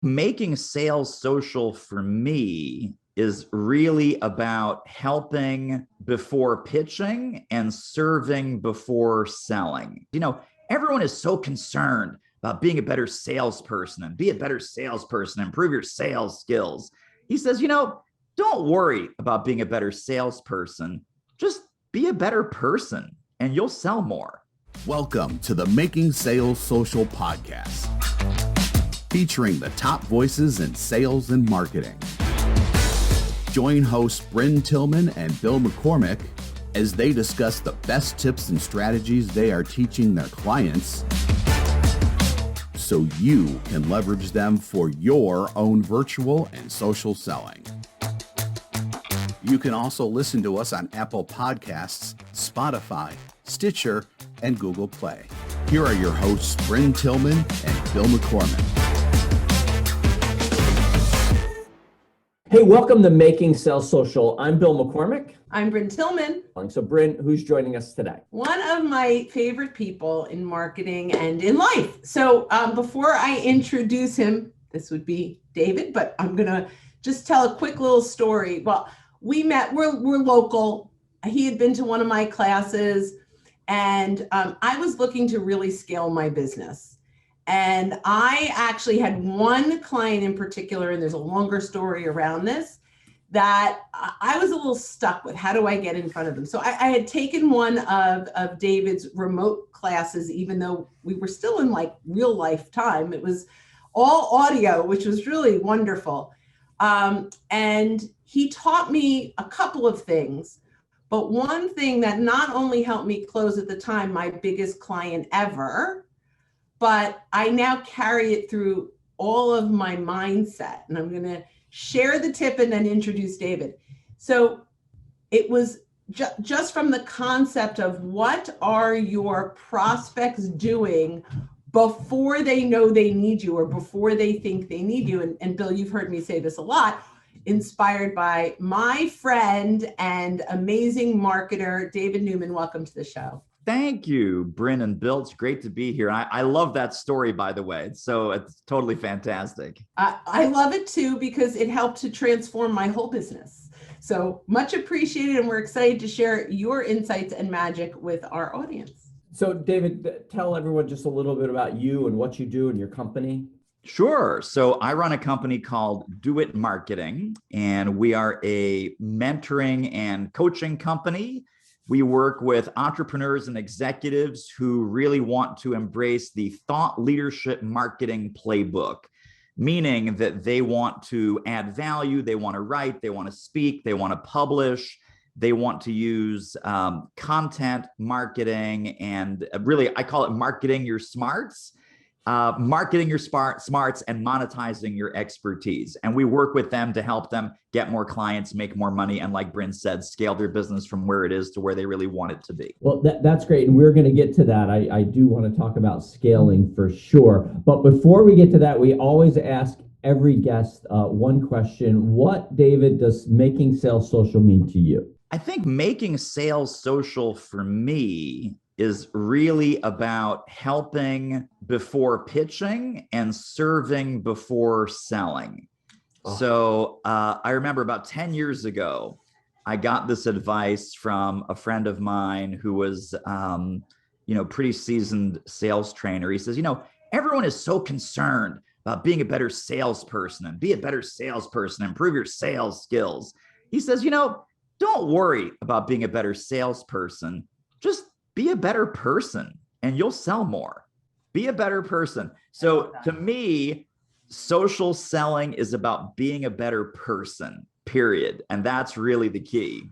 Making sales social for me is really about helping before pitching and serving before selling. Everyone is so concerned about being a better salesperson and be a better salesperson, improve your sales skills. He says, don't worry about being a better salesperson. Just be a better person and you'll sell more. Welcome to the Making Sales Social podcast, featuring the top voices in sales and marketing. Join hosts Bryn Tillman and Bill McCormick as they discuss the best tips and strategies they are teaching their clients so you can leverage them for your own virtual and social selling. You can also listen to us on Apple Podcasts, Spotify, Stitcher, and Google Play. Here are your hosts, Bryn Tillman and Bill McCormick. Hey, welcome to Making Sales Social. I'm Bill McCormick. I'm Bryn Tillman. So Bryn, who's joining us today? One of my favorite people in marketing and in life. So before I introduce him, this would be David, but I'm going to just tell a quick little story. Well, we met, we're local. He had been to one of my classes and I was looking to really scale my business. And I actually had one client in particular, and there's a longer story around this, that I was a little stuck with. How do I get in front of them? So I had taken one of David's remote classes, even though we were still in like real life time. It was all audio, which was really wonderful. And he taught me a couple of things, but one thing that not only helped me close at the time my biggest client ever, but I now carry it through all of my mindset. And I'm going to share the tip and then introduce David. So it was just from the concept of what are your prospects doing before they know they need you or before they think they need you. And Bill, you've heard me say this a lot, inspired by my friend and amazing marketer, David Newman. Welcome to the show. Thank you, Bryn and Bill. It's great to be here. I love that story, by the way. So it's totally fantastic. I love it too, because it helped to transform my whole business. So much appreciated. And we're excited to share your insights and magic with our audience. So David, tell everyone just a little bit about you and what you do and your company. Sure. So I run a company called DoItMarketing, and we are a mentoring and coaching company. We work with entrepreneurs and executives who really want to embrace the thought leadership marketing playbook, meaning that they want to add value, they want to write, they want to speak, they want to publish, they want to use content marketing, and really, I call it marketing your smarts. Marketing your smarts and monetizing your expertise. And we work with them to help them get more clients, make more money, and like Bryn said, scale their business from where it is to where they really want it to be. Well, that's great. And we're going to get to that. I do want to talk about scaling for sure. But before we get to that, we always ask every guest one question. What, David, does making sales social mean to you? I think making sales social for me is really about helping before pitching and serving before selling. Oh. So I remember about 10 years ago, I got this advice from a friend of mine who was, pretty seasoned sales trainer. He says, everyone is so concerned about being a better salesperson and be a better salesperson, improve your sales skills. He says, don't worry about being a better salesperson. Just be a better person and you'll sell more. Be a better person. So to me, social selling is about being a better person, period. And that's really the key.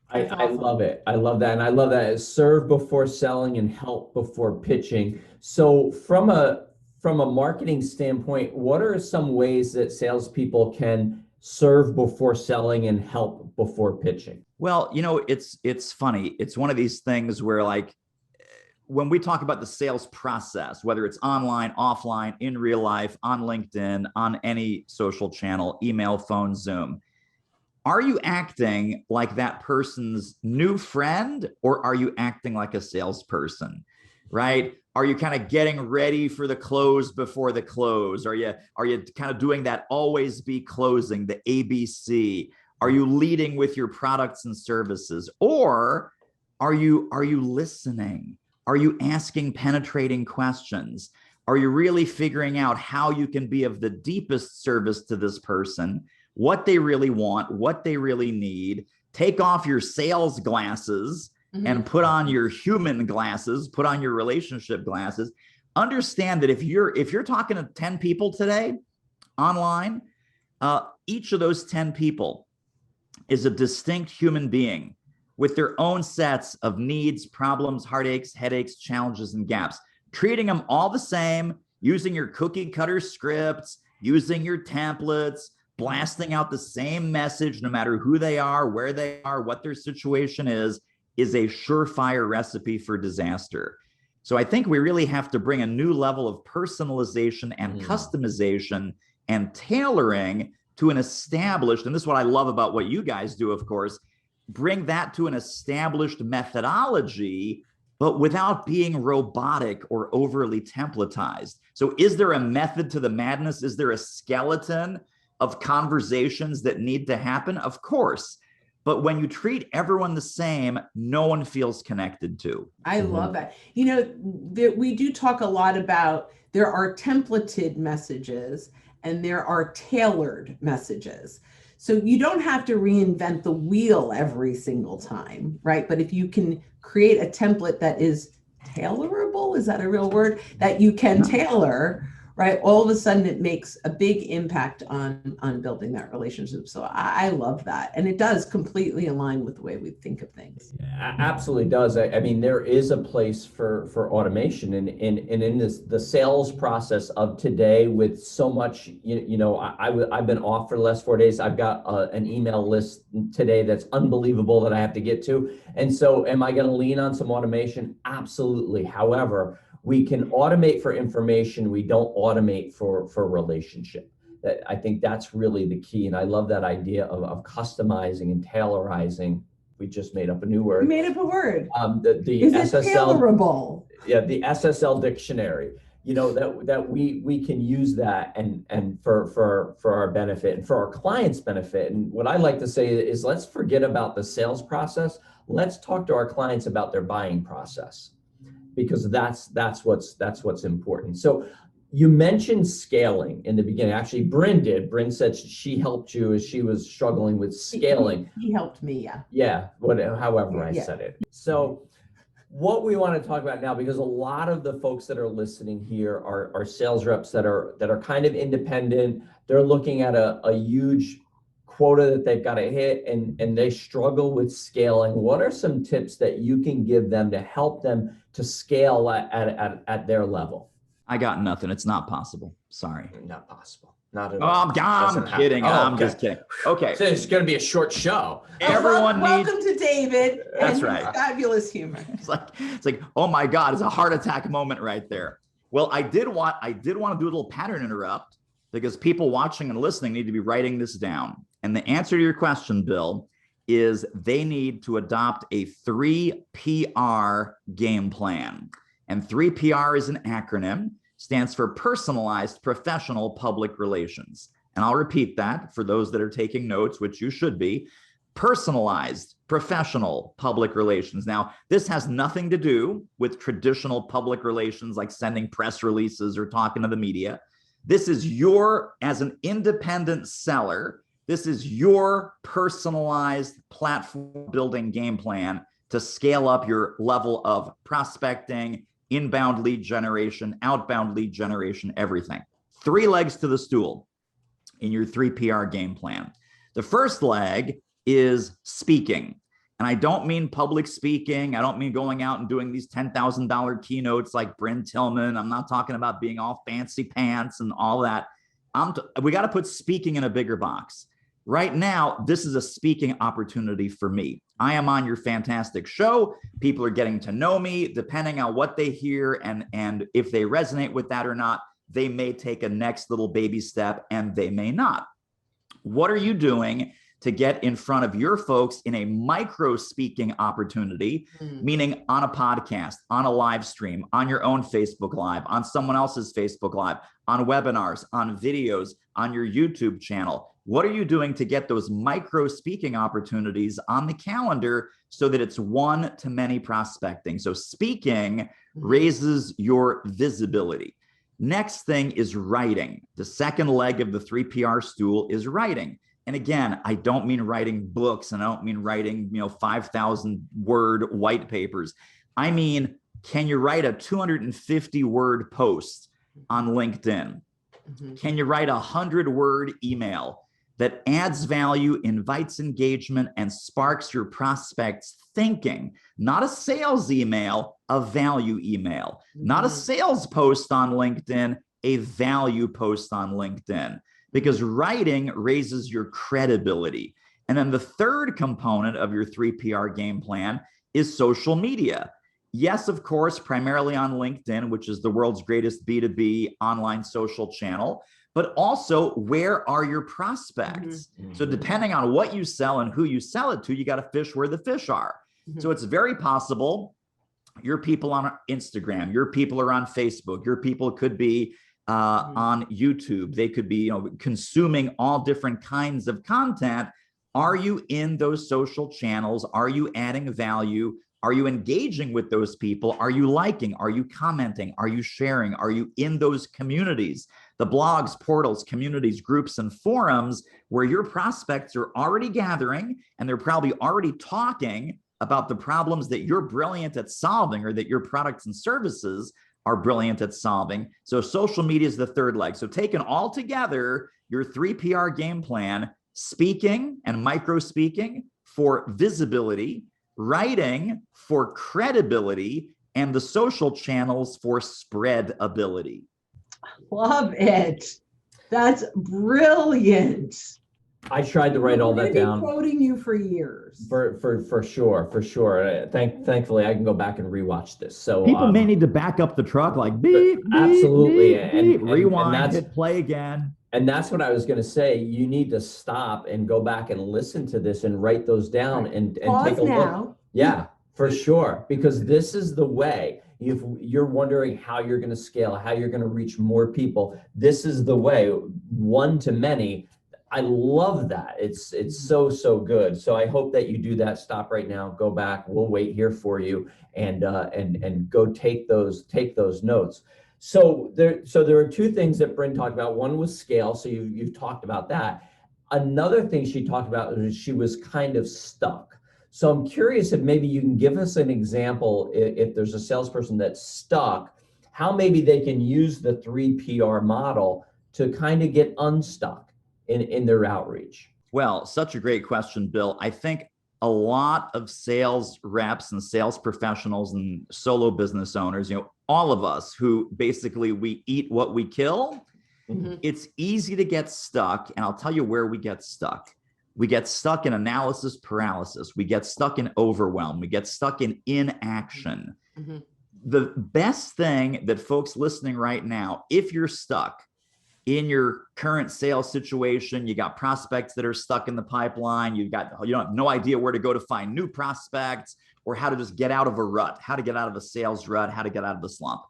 I love it. I love that. And I love that. It's serve before selling and help before pitching. So from a marketing standpoint, what are some ways that salespeople can serve before selling and help before pitching? Well, it's funny. It's one of these things where, like, when we talk about the sales process, whether it's online, offline, in real life, on LinkedIn, on any social channel, email, phone, Zoom, are you acting like that person's new friend or are you acting like a salesperson, right? Are you kind of getting ready for the close before the close? Are you kind of doing that always be closing, the ABC? Are you leading with your products and services? Or are you listening? Are you asking penetrating questions? Are you really figuring out how you can be of the deepest service to this person, what they really want, what they really need? Take off your sales glasses and put on your human glasses, put on your relationship glasses. Understand that if you're talking to 10 people today online, each of those 10 people is a distinct human being with their own sets of needs, problems, heartaches, headaches, challenges, and gaps. Treating them all the same, using your cookie cutter scripts, using your templates, blasting out the same message, no matter who they are, where they are, what their situation is a surefire recipe for disaster. So I think we really have to bring a new level of personalization and customization and tailoring to an established, and this is what I love about what you guys do, of course, bring that to an established methodology, but without being robotic or overly templatized. So is there a method to the madness? Is there a skeleton of conversations that need to happen? Of course. But when you treat everyone the same, no one feels connected to. I love that. You know, we do talk a lot about there are templated messages and there are tailored messages. So you don't have to reinvent the wheel every single time, right? But if you can create a template that is tailorable, is that a real word? That you can tailor, right? All of a sudden it makes a big impact on building that relationship. So I love that. And it does completely align with the way we think of things. Absolutely does. I mean, there is a place for automation and in the sales process of today with so much, I've been off for the last 4 days. I've got an email list today that's unbelievable that I have to get to. And so am I going to lean on some automation? Absolutely. However, we can automate for information. We don't automate for relationship. I think that's really the key. And I love that idea of customizing and tailorizing. We just made up a new word. We made up a word. The is SSL, it tailorable? Yeah, the SSL dictionary. You know, that we can use that and for our benefit and for our clients' benefit. And what I like to say is let's forget about the sales process. Let's talk to our clients about their buying process, because that's what's important. So you mentioned scaling in the beginning. Actually, Bryn did. Bryn said she helped you as she was struggling with scaling. He helped me, yeah. Yeah, however I said it. So what we want to talk about now, because a lot of the folks that are listening here are sales reps that are kind of independent. They're looking at a huge quota that they've got to hit and they struggle with scaling. What are some tips that you can give them to help them to scale at their level? I got nothing. It's not possible. Sorry. Not possible. Not at all. I'm kidding. I'm just kidding. Okay. So it's going to be a short show. Everyone welcome to David. That's and right. Fabulous humor. It's like, oh my God, it's a heart attack moment right there. Well, I did want to do a little pattern interrupt, because people watching and listening need to be writing this down. And the answer to your question, Bill, is they need to adopt a 3PR game plan. And 3PR is an acronym, stands for personalized professional public relations. And I'll repeat that for those that are taking notes, which you should be. Personalized professional public relations. Now, this has nothing to do with traditional public relations like sending press releases or talking to the media. This is as an independent seller, this is your personalized platform building game plan to scale up your level of prospecting, inbound lead generation, outbound lead generation, everything. 3 legs to the stool in your 3PR game plan. The first leg is speaking. And I don't mean public speaking. I don't mean going out and doing these $10,000 keynotes like Bryn Tillman. I'm not talking about being all fancy pants and all that. We got to put speaking in a bigger box. Right now, this is a speaking opportunity for me. I am on your fantastic show. People are getting to know me. Depending on what they hear and if they resonate with that or not, they may take a next little baby step and they may not. What are you doing to get in front of your folks in a micro speaking opportunity, meaning on a podcast, on a live stream, on your own Facebook Live, on someone else's Facebook Live, on webinars, on videos, on your YouTube channel? What are you doing to get those micro speaking opportunities on the calendar so that it's one-to-many prospecting? So speaking raises your visibility. Next thing is writing. The second leg of the 3PR stool is writing. And again, I don't mean writing books, and I don't mean writing, 5,000 word white papers. I mean, can you write a 250 word post on LinkedIn? Can you write a 100-word email that adds value, invites engagement, and sparks your prospects' thinking? Not a sales email, a value email. Not a sales post on LinkedIn, a value post on LinkedIn. Because writing raises your credibility. And then the third component of your 3PR game plan is social media. Yes, of course, primarily on LinkedIn, which is the world's greatest B2B online social channel, but also where are your prospects? So depending on what you sell and who you sell it to, you got to fish where the fish are. So it's very possible your people on Instagram, your people are on Facebook, your people could be on YouTube. They could be, consuming all different kinds of content. Are you in those social channels? Are you adding value? Are you engaging with those people? Are you liking? Are you commenting? Are you sharing? Are you in those communities? The blogs, portals, communities, groups, and forums where your prospects are already gathering, and they're probably already talking about the problems that you're brilliant at solving, or that your products and services are brilliant at solving. So social media is the third leg. So taken all together, your 3PR game plan: speaking and micro speaking for visibility, writing for credibility, and the social channels for spread ability. Love it. That's brilliant. I tried to write all that down. I've been quoting you for years. For sure. Thankfully, I can go back and rewatch this. So people may need to back up the truck, like beep, absolutely, beep, beep, rewind, and hit play again. And that's what I was going to say. You need to stop and go back and listen to this and write those down and take a look. Yeah, for sure. Because this is the way. If you're wondering how you're going to scale, how you're going to reach more people, this is the way. One to many. I love that. It's so good. So I hope that you do that. Stop right now. Go back. We'll wait here for you, and go take those notes. So there are two things that Bryn talked about. One was scale. So you've talked about that. Another thing she talked about was she was kind of stuck. So I'm curious if maybe you can give us an example. If there's a salesperson that's stuck, how maybe they can use the 3PR model to kind of get unstuck in their outreach. Well, such a great question, Bill. I think a lot of sales reps and sales professionals and solo business owners, all of us who basically we eat what we kill, it's easy to get stuck. And I'll tell you where we get stuck. We get stuck in analysis paralysis. We get stuck in overwhelm. We get stuck in inaction. The best thing that folks listening right now, if you're stuck in your current sales situation, you got prospects that are stuck in the pipeline, you have no idea where to go to find new prospects, or how to just get out of a rut, how to get out of a sales rut, how to get out of the slump.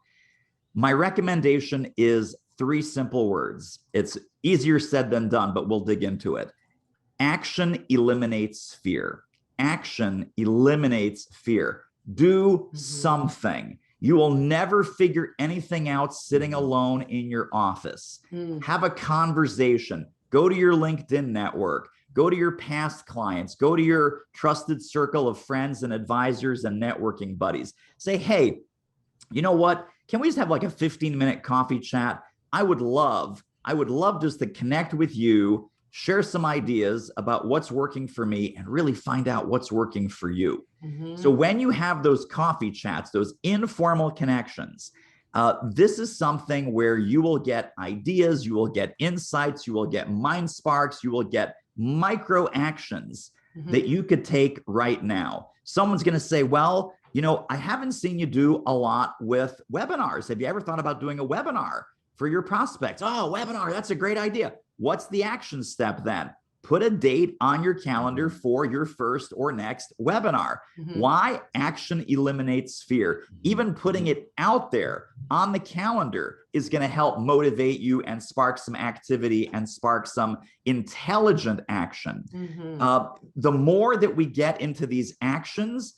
My recommendation is 3 simple words. It's easier said than done, but we'll dig into it. Action eliminates fear. Action eliminates fear. Do something. You will never figure anything out sitting alone in your office. Have a conversation. Go to your LinkedIn network. Go to your past clients. Go to your trusted circle of friends and advisors and networking buddies. Say, hey, you know what? Can we just have like a 15-minute coffee chat? I would love just to connect with you, share some ideas about what's working for me, and really find out what's working for you. So when you have those coffee chats, those informal connections, this is something where you will get ideas, you will get insights, you will get mind sparks, you will get micro actions that you could take right now. Someone's going to say, well, I haven't seen you do a lot with webinars. Have you ever thought about doing a webinar for your prospects? Oh, webinar, that's a great idea. What's the action step then? put a date on your calendar for your first or next webinar. Why? Action eliminates fear. Even putting it out there on the calendar is going to help motivate you and spark some activity and spark some intelligent action. The more that we get into these actions,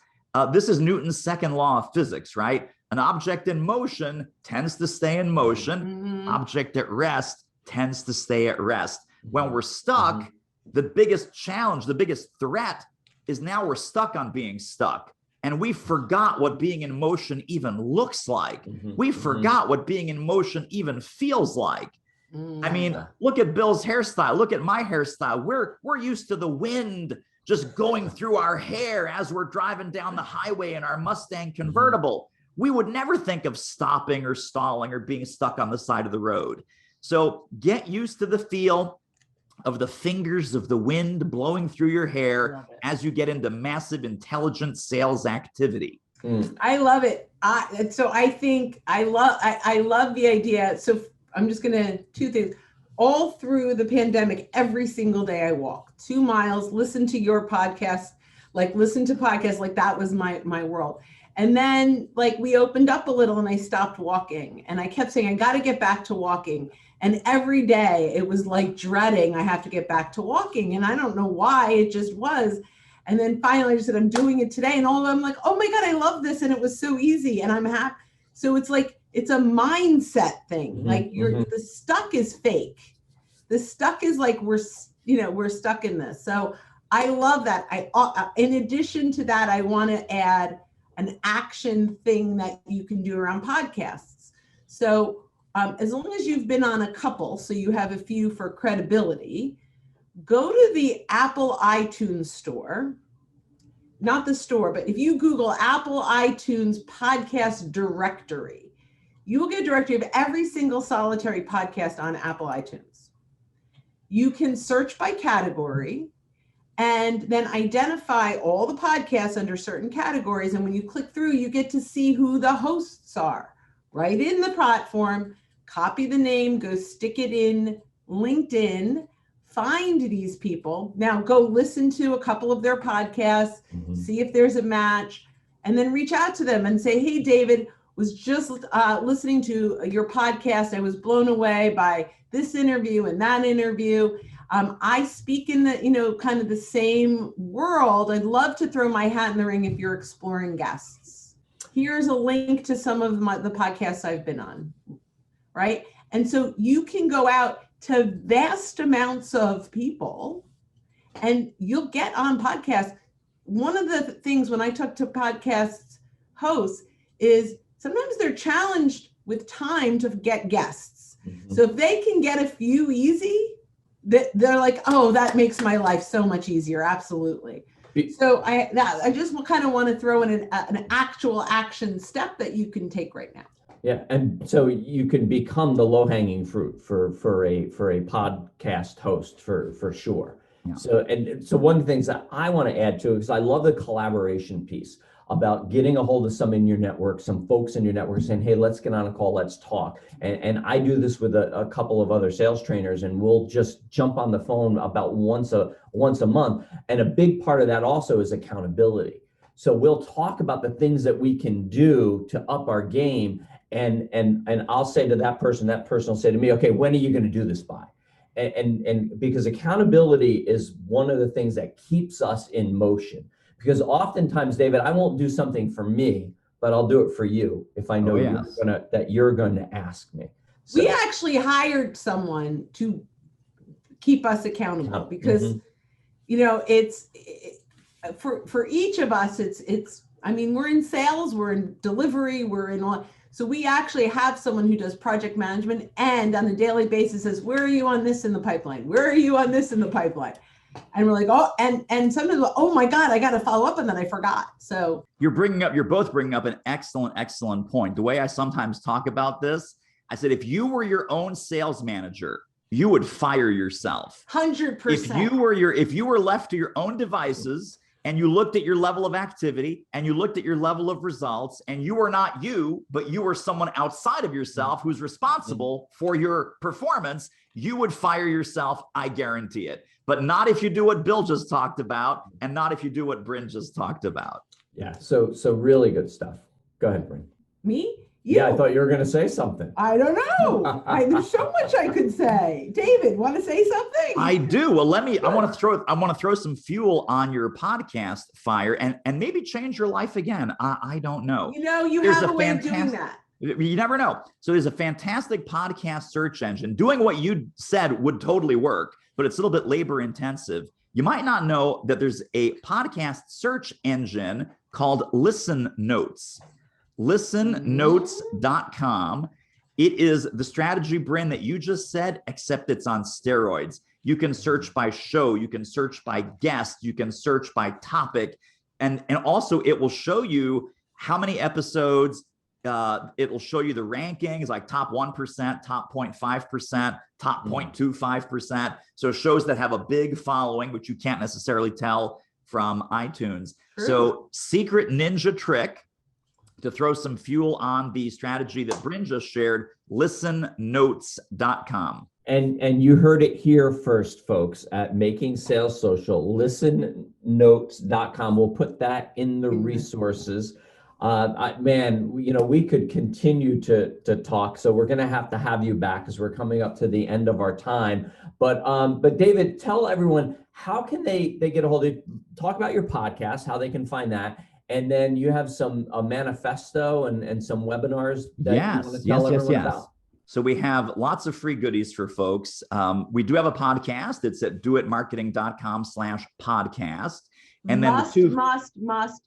this is Newton's second law of physics, right? An object in motion tends to stay in motion. Object at rest tends to stay at rest. When we're stuck, the biggest challenge, the biggest threat is now we're stuck on being stuck. And we forgot what being in motion even looks like. We forgot what being in motion even feels like. I mean, look at Bill's hairstyle. Look at my hairstyle. We're used to the wind just going through our hair as we're driving down the highway in our Mustang convertible. We would never think of stopping or stalling or being stuck on the side of the road. So get used to the feel of the fingers of the wind blowing through your hair as you get into massive, intelligent sales activity. I love it. So I think I love the idea. So I'm just gonna, two things. All through the pandemic, every single day I walk 2 miles, listen to your podcast, listen to podcasts, that was my world. And then we opened up a little and I stopped walking, and I kept saying, I got to get back to walking. And every day it was dreading, I have to get back to walking. And I don't know why, it just was. And then finally I just said, I'm doing it today. And I'm like, oh my God, I love this. And it was so easy and I'm happy. So it's it's a mindset thing. The stuck is fake. The stuck is we're stuck in this. So I love that. In addition to that, I want to add an action thing that you can do around podcasts. So as long as you've been on a couple, so you have a few for credibility, go to the Apple iTunes store, not the store, but if you Google Apple iTunes podcast directory, you will get a directory of every single solitary podcast on Apple iTunes. You can search by category and then identify all the podcasts under certain categories. And when you click through, you get to see who the hosts are right in the platform. Copy the name, go stick it in LinkedIn, find these people. Now go listen to a couple of their podcasts, see if there's a match, and then reach out to them and say, hey, David, was just listening to your podcast. I was blown away by this interview and that interview. I speak in the, kind of the same world. I'd love to throw my hat in the ring if you're exploring guests. Here's a link to some of the podcasts I've been on. Right. And so you can go out to vast amounts of people and you'll get on podcasts. One of the things when I talk to podcast hosts is sometimes they're challenged with time to get guests. So if they can get a few easy, they're like, oh, that makes my life so much easier. Absolutely. So I just kind of want to throw in an actual action step that you can take right now. Yeah, and so you can become the low-hanging fruit for a podcast host for sure. Yeah. So one of the things that I want to add to, because I love the collaboration piece about getting a hold of some in your network, some folks in your network saying, hey, let's get on a call, let's talk. And I do this with a couple of other sales trainers, and we'll just jump on the phone about once a month. And a big part of that also is accountability. So we'll talk about the things that we can do to up our game. And I'll say to that person will say to me, okay, when are you going to do this by? And because accountability is one of the things that keeps us in motion. Because oftentimes, David, I won't do something for me, but I'll do it for you if I know you're going to ask me. So, we actually hired someone to keep us accountable because, it's for each of us, it's, we're in sales, we're in delivery, we're in all. So we actually have someone who does project management and on a daily basis says, where are you on this in the pipeline? Where are you on this in the pipeline? And we're like, oh, and sometimes, oh my God, I got to follow up, and then I forgot. So you're both bringing up an excellent point. The way I sometimes talk about this, I said, if you were your own sales manager, you would fire yourself. 100%. If you were left to your own devices and you looked at your level of activity and you looked at your level of results, and you were not you, but you were someone outside of yourself who's responsible for your performance, you would fire yourself. I guarantee it. But not if you do what Bill just talked about, and not if you do what Bryn just talked about. Yeah. So really good stuff. Go ahead, Bryn. Me? Yeah, I thought you were going to say something. I don't know. There's so much I could say. David, want to say something? I do. Well, I want to throw some fuel on your podcast fire and maybe change your life again. I don't know. You have a way of doing that. You never know. So there's a fantastic podcast search engine. Doing what you said would totally work, but it's a little bit labor intensive. You might not know that there's a podcast search engine called Listen Notes. ListenNotes.com. It is the strategy, Bryn, that you just said, except it's on steroids. You can search by show, you can search by guest, you can search by topic, and also it will show you how many episodes. It will show you the rankings, like top 1%, top 0.5%, top 0.25%. So shows that have a big following, which you can't necessarily tell from iTunes. True. So secret ninja trick to throw some fuel on the strategy that Bryn just shared, listennotes.com. And you heard it here first, folks, at Making Sales Social, listennotes.com. We'll put that in the resources. We could continue to talk, so we're going to have you back because we're coming up to the end of our time. But David, tell everyone, how can they get a hold of you? Talk about your podcast, how they can find that. And then you have a manifesto and some webinars that you want to tell everyone about. So we have lots of free goodies for folks. We do have a podcast. It's at doitmarketing.com/podcast. And then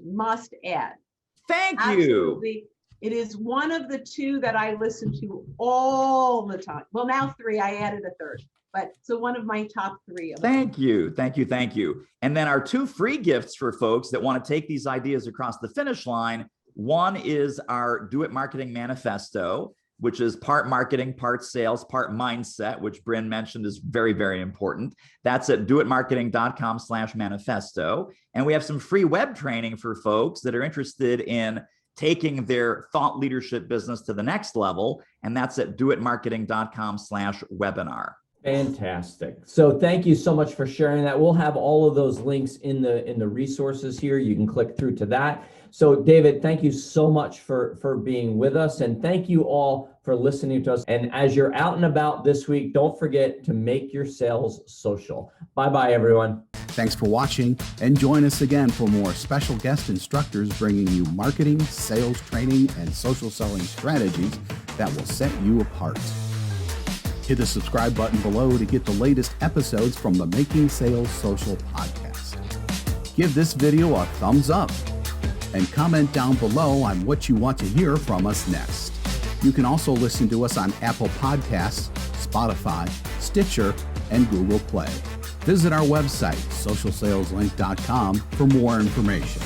must add. Thank you. Absolutely. It is one of the two that I listen to all the time. Well, now 3, I added a third. But so one of my top 3 of them. Thank you. And then our 2 free gifts for folks that want to take these ideas across the finish line. One is our Do It Marketing Manifesto, which is part marketing, part sales, part mindset, which Bryn mentioned is very, very important. That's at doitmarketing.com/manifesto. And we have some free web training for folks that are interested in taking their thought leadership business to the next level. And that's at doitmarketing.com/webinar. Fantastic. So thank you so much for sharing that. We'll have all of those links in the resources here. You can click through to that. So David, thank you so much for being with us, and thank you all for listening to us. And as you're out and about this week, don't forget to make your sales social. Bye-bye, everyone. Thanks for watching, and join us again for more special guest instructors bringing you marketing, sales training, and social selling strategies that will set you apart. Hit the subscribe button below to get the latest episodes from the Making Sales Social podcast. Give this video a thumbs up and comment down below on what you want to hear from us next. You can also listen to us on Apple Podcasts, Spotify, Stitcher, and Google Play. Visit our website, socialsaleslink.com, for more information.